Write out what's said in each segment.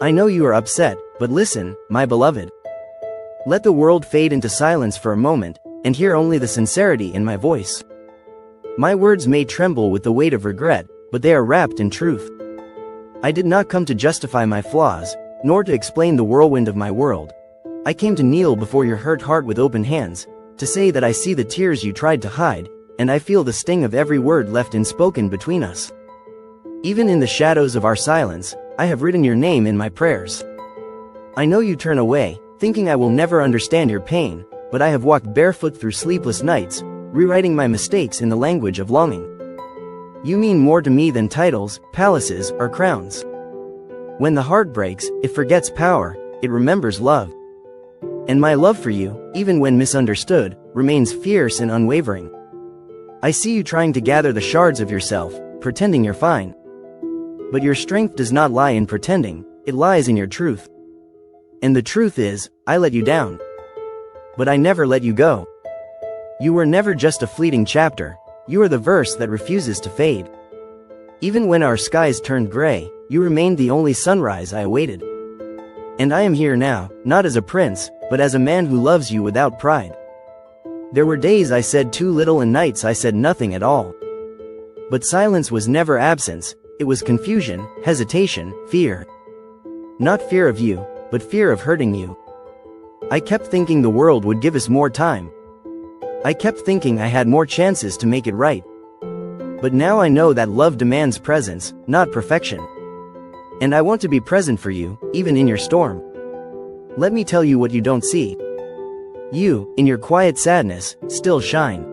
I know you are upset, but listen, my beloved. Let the world fade into silence for a moment, and hear only the sincerity in my voice. My words may tremble with the weight of regret, but they are wrapped in truth. I did not come to justify my flaws, nor to explain the whirlwind of my world. I came to kneel before your hurt heart with open hands, to say that I see the tears you tried to hide, and I feel the sting of every word left unspoken between us. Even in the shadows of our silence, I have written your name in my prayers. I know you turn away, thinking I will never understand your pain, but I have walked barefoot through sleepless nights, rewriting my mistakes in the language of longing. You mean more to me than titles, palaces, or crowns. When the heart breaks, it forgets power, it remembers love. And my love for you, even when misunderstood, remains fierce and unwavering. I see you trying to gather the shards of yourself, pretending you're fine. But your strength does not lie in pretending, it lies in your truth. And the truth is, I let you down. But I never let you go. You were never just a fleeting chapter, you are the verse that refuses to fade. Even when our skies turned gray, you remained the only sunrise I awaited. And I am here now, not as a prince, but as a man who loves you without pride. There were days I said too little and nights I said nothing at all. But silence was never absence, it was confusion, hesitation, fear. Not fear of you, but fear of hurting you. I kept thinking the world would give us more time. I kept thinking I had more chances to make it right. But now I know that love demands presence, not perfection. And I want to be present for you, even in your storm. Let me tell you what you don't see. You, in your quiet sadness, still shine.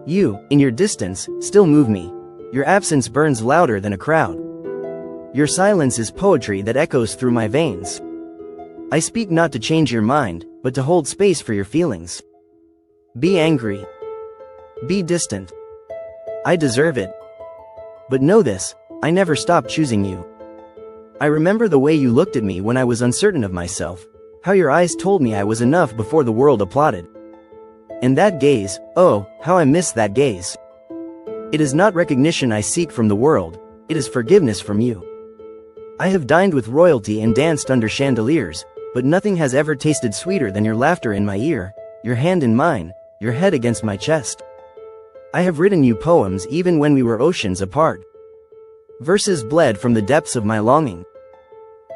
You, in your distance, still move me. Your absence burns louder than a crowd. Your silence is poetry that echoes through my veins. I speak not to change your mind, but to hold space for your feelings. Be angry. Be distant. I deserve it. But know this, I never stopped choosing you. I remember the way you looked at me when I was uncertain of myself, how your eyes told me I was enough before the world applauded. And that gaze, oh, how I miss that gaze. It is not recognition I seek from the world, it is forgiveness from you. I have dined with royalty and danced under chandeliers, but nothing has ever tasted sweeter than your laughter in my ear, your hand in mine, your head against my chest. I have written you poems even when we were oceans apart. Verses bled from the depths of my longing.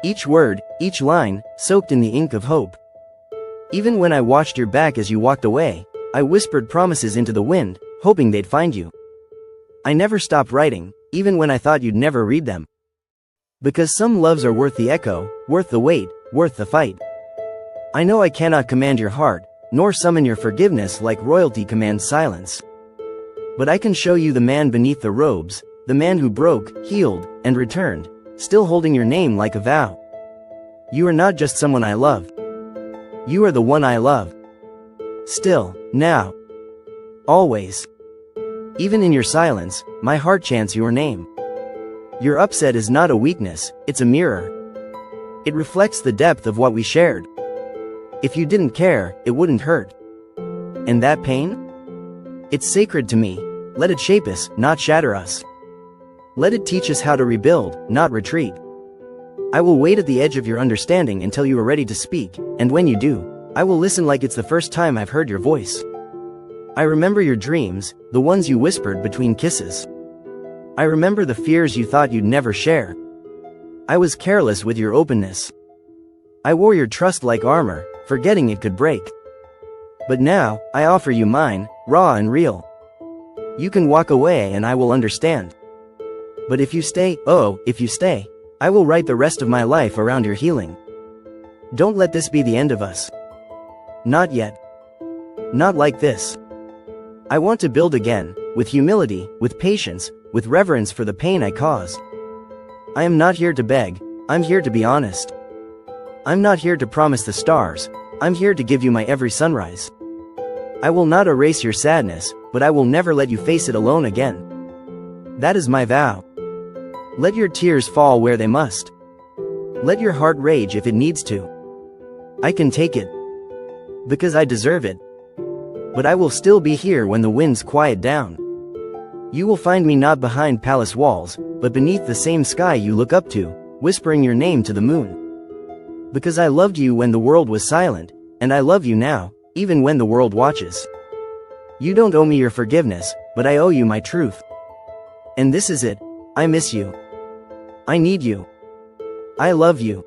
Each word, each line, soaked in the ink of hope. Even when I watched your back as you walked away, I whispered promises into the wind, hoping they'd find you. I never stopped writing, even when I thought you'd never read them. Because some loves are worth the echo, worth the wait, worth the fight. I know I cannot command your heart, nor summon your forgiveness like royalty commands silence. But I can show you the man beneath the robes, the man who broke, healed, and returned, still holding your name like a vow. You are not just someone I love. You are the one I love. Still, now. Always. Even in your silence, my heart chants your name. Your upset is not a weakness, it's a mirror. It reflects the depth of what we shared. If you didn't care, it wouldn't hurt. And that pain? It's sacred to me. Let it shape us, not shatter us. Let it teach us how to rebuild, not retreat. I will wait at the edge of your understanding until you are ready to speak, and when you do, I will listen like it's the first time I've heard your voice. I remember your dreams, the ones you whispered between kisses. I remember the fears you thought you'd never share. I was careless with your openness. I wore your trust like armor, forgetting it could break. But now, I offer you mine, raw and real. You can walk away and I will understand. But if you stay, oh, if you stay, I will write the rest of my life around your healing. Don't let this be the end of us. Not yet. Not like this. I want to build again, with humility, with patience, with reverence for the pain I caused. I am not here to beg, I'm here to be honest. I'm not here to promise the stars, I'm here to give you my every sunrise. I will not erase your sadness, but I will never let you face it alone again. That is my vow. Let your tears fall where they must. Let your heart rage if it needs to. I can take it. Because I deserve it. But I will still be here when the winds quiet down. You will find me not behind palace walls, but beneath the same sky you look up to, whispering your name to the moon. Because I loved you when the world was silent, and I love you now, even when the world watches. You don't owe me your forgiveness, but I owe you my truth. And this is it. I miss you. I need you. I love you.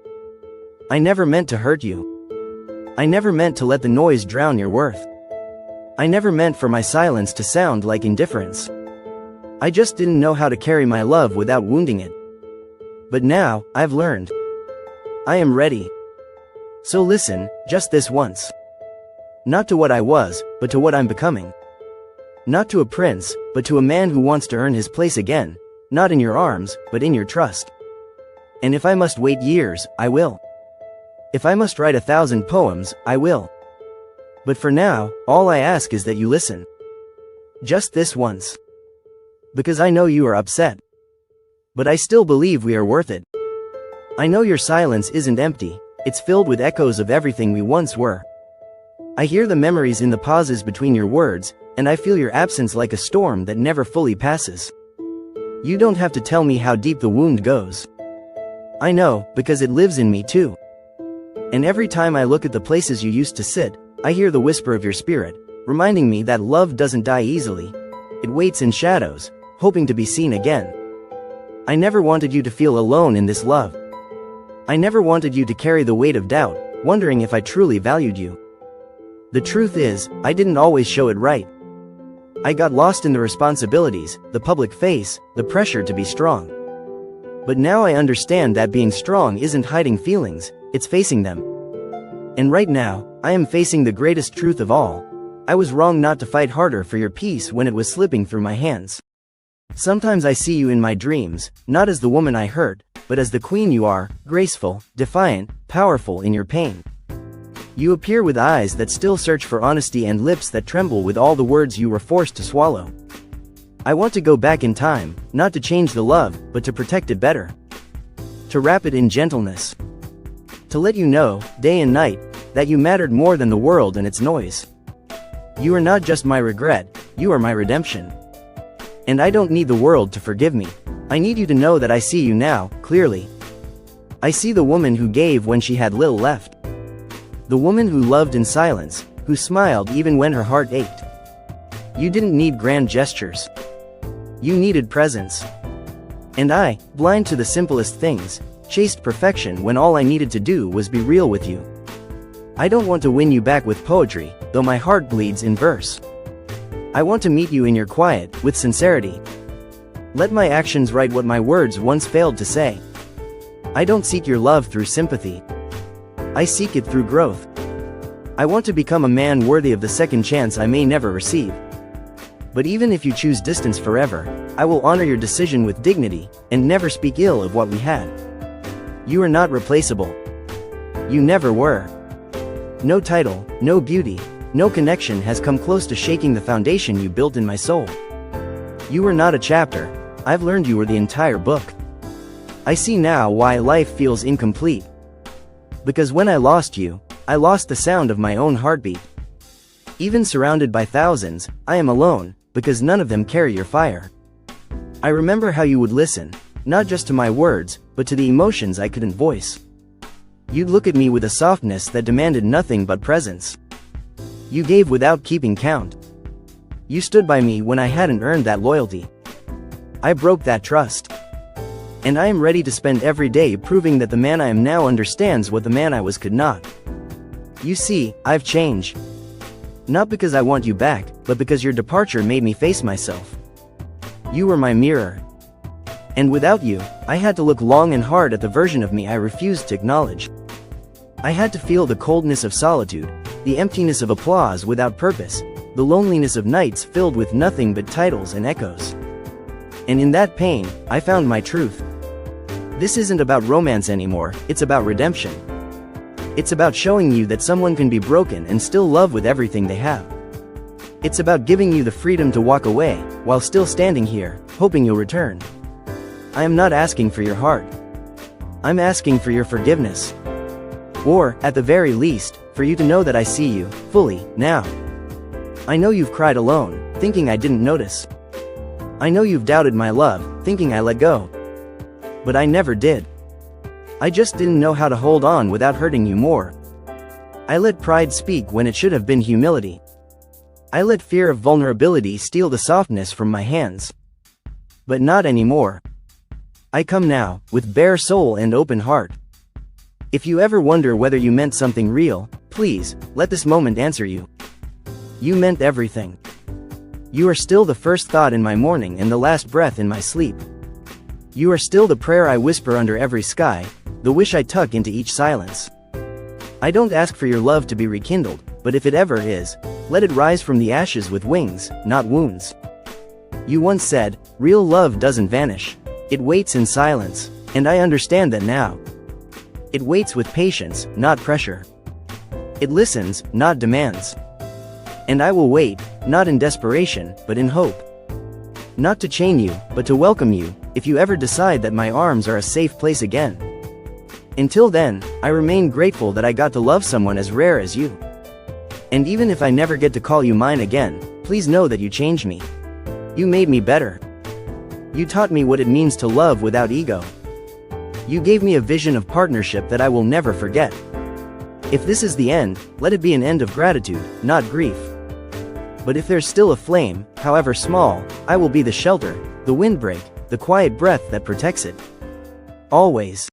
I never meant to hurt you. I never meant to let the noise drown your worth. I never meant for my silence to sound like indifference. I just didn't know how to carry my love without wounding it. But now, I've learned. I am ready. So listen, just this once. Not to what I was, but to what I'm becoming. Not to a prince, but to a man who wants to earn his place again, not in your arms, but in your trust. And if I must wait years, I will. If I must write 1,000 poems, I will. But for now, all I ask is that you listen. Just this once. Because I know you are upset. But I still believe we are worth it. I know your silence isn't empty, it's filled with echoes of everything we once were. I hear the memories in the pauses between your words, and I feel your absence like a storm that never fully passes. You don't have to tell me how deep the wound goes. I know, because it lives in me too. And every time I look at the places you used to sit, I hear the whisper of your spirit, reminding me that love doesn't die easily. It waits in shadows, hoping to be seen again. I never wanted you to feel alone in this love. I never wanted you to carry the weight of doubt, wondering if I truly valued you. The truth is, I didn't always show it right. I got lost in the responsibilities, the public face, the pressure to be strong. But now I understand that being strong isn't hiding feelings, it's facing them. And right now, I am facing the greatest truth of all. I was wrong not to fight harder for your peace when it was slipping through my hands. Sometimes I see you in my dreams, not as the woman I hurt, but as the queen you are, graceful, defiant, powerful in your pain. You appear with eyes that still search for honesty and lips that tremble with all the words you were forced to swallow. I want to go back in time, not to change the love, but to protect it better. To wrap it in gentleness. To let you know, day and night, that you mattered more than the world and its noise. You are not just my regret, you are my redemption. And I don't need the world to forgive me. I need you to know that I see you now, clearly. I see the woman who gave when she had little left. The woman who loved in silence, who smiled even when her heart ached. You didn't need grand gestures. You needed presence. And I, blind to the simplest things, chased perfection when all I needed to do was be real with you. I don't want to win you back with poetry, though my heart bleeds in verse. I want to meet you in your quiet, with sincerity. Let my actions write what my words once failed to say. I don't seek your love through sympathy. I seek it through growth. I want to become a man worthy of the second chance I may never receive. But even if you choose distance forever, I will honor your decision with dignity, and never speak ill of what we had. You are not replaceable. You never were. No title, no beauty, no connection has come close to shaking the foundation you built in my soul. You were not a chapter, I've learned you were the entire book. I see now why life feels incomplete. Because when I lost you, I lost the sound of my own heartbeat. Even surrounded by thousands, I am alone, because none of them carry your fire. I remember how you would listen, not just to my words, but to the emotions I couldn't voice. You'd look at me with a softness that demanded nothing but presence. You gave without keeping count. You stood by me when I hadn't earned that loyalty. I broke that trust. And I am ready to spend every day proving that the man I am now understands what the man I was could not. You see, I've changed. Not because I want you back, but because your departure made me face myself. You were my mirror. And without you, I had to look long and hard at the version of me I refused to acknowledge. I had to feel the coldness of solitude, the emptiness of applause without purpose, the loneliness of nights filled with nothing but titles and echoes. And in that pain, I found my truth. This isn't about romance anymore, it's about redemption. It's about showing you that someone can be broken and still love with everything they have. It's about giving you the freedom to walk away, while still standing here, hoping you'll return. I am not asking for your heart. I'm asking for your forgiveness. Or, at the very least, for you to know that I see you, fully, now. I know you've cried alone, thinking I didn't notice. I know you've doubted my love, thinking I let go. But I never did. I just didn't know how to hold on without hurting you more. I let pride speak when it should have been humility. I let fear of vulnerability steal the softness from my hands. But not anymore. I come now, with bare soul and open heart. If you ever wonder whether you meant something real, please, let this moment answer you. You meant everything. You are still the first thought in my morning and the last breath in my sleep. You are still the prayer I whisper under every sky, the wish I tuck into each silence. I don't ask for your love to be rekindled, but if it ever is, let it rise from the ashes with wings, not wounds. You once said, real love doesn't vanish. It waits in silence, and I understand that now. It waits with patience, not pressure. It listens, not demands. And I will wait, not in desperation, but in hope. Not to chain you, but to welcome you, if you ever decide that my arms are a safe place again. Until then, I remain grateful that I got to love someone as rare as you. And even if I never get to call you mine again, please know that you changed me. You made me better. You taught me what it means to love without ego. You gave me a vision of partnership that I will never forget. If this is the end, let it be an end of gratitude, not grief. But if there's still a flame, however small, I will be the shelter, the windbreak, the quiet breath that protects it. Always.